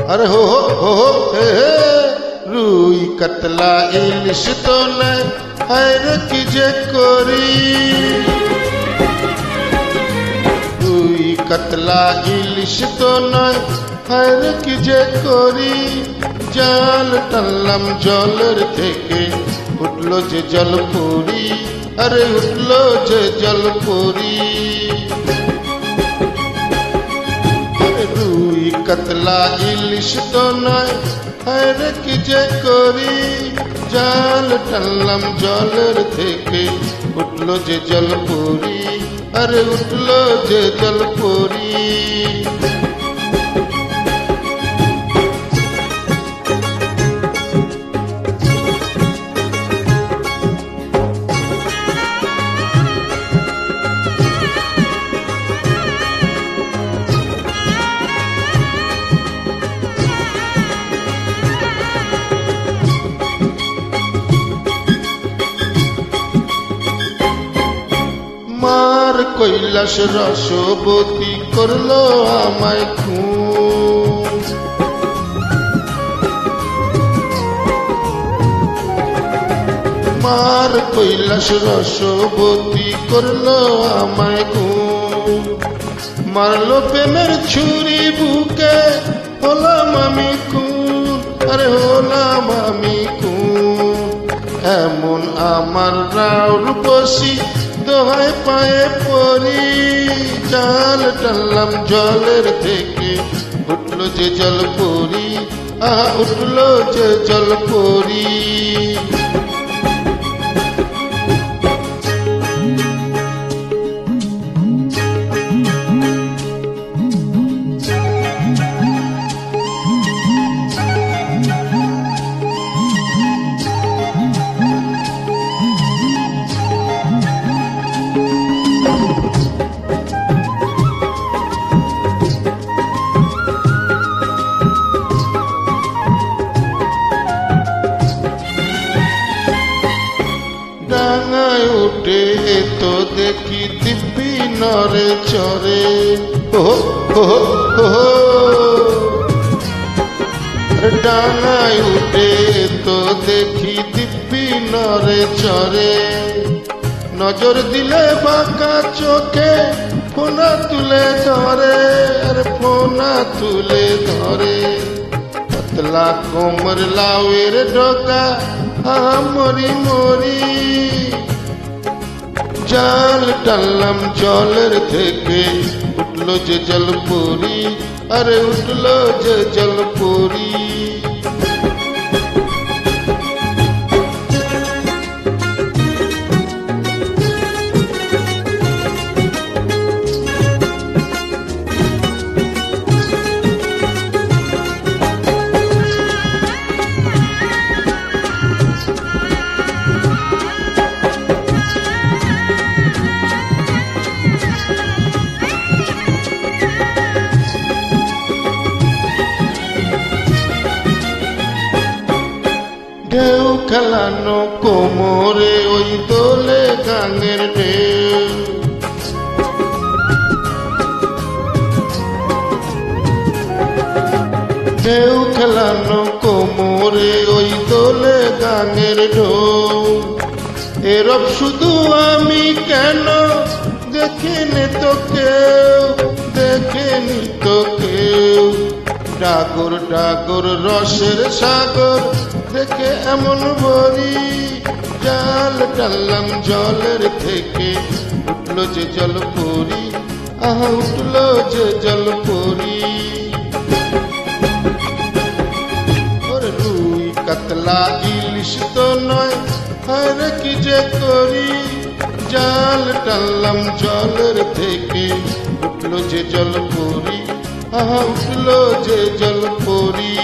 अरे हो रुई कतला इलिश तो নাই হায়রে কি যে করি রুই কাতলা ইলিশ তো নাই হায়রে কি যে করি জাল টানলাম জলের থেকে উঠলো যে জলপরি আরে উঠলো যে জলপরি রুই কাতলা ইলিশ তো নাই হায়রে কি যে করি জাল টানলাম জলের থেকে উঠলো যে জলপরি আরে উঠলো যে জলপরি মার কৈলাস রসবতী করলো আমায় খুন মার কৈলাস রসবতী করলো আমায় খুন মারলো প্রেমের ছুরি বুকে হলাম আমি খুন আরে হলাম আমি খুন এমন আমার রাউর বসি দোহাই পায়ে পড়ি জাল টানলাম জলের থেকে উঠলো যে জলপরি আহা উঠলো যে জলপরি ডাঙায় উঠে তো দেখি দিব্যি নরে চরে ডাঙায় উঠে তো দেখি দিব্যি নরে চরে নজর দিলে বাঁকা চোখে ফোনা তুলে ধরে আর ফোনা তুলে ধরে পাতলা কোমর লাউয়ের ডগা মরি মরি জাল টানলাম জলের থেকে উঠলো যে জলপরি আরে উঠলো যে জলপরি ঢেউ খেলানো কোমরে ওই দোলে গানের ঢেউ ঢেউ খেলানো কোমরে ওই দোলে গানের ঢেউ এরব শুধু আমি কেন দেখিনি তো কেউ দেখেনি তো কেউ ডাগর ডাগর রসের সাগর দেখে এমন ভরি জাল টানলাম জলের থেকে উঠলো যে জলপরি আহা উঠলো যে জলপরি ওরে রুই কাতলা ইলিশ তো নয় হায়রে কি যে করি জাল টানলাম জলের থেকে উঠলো যে জলপরি আহা উঠলো যে জলপরি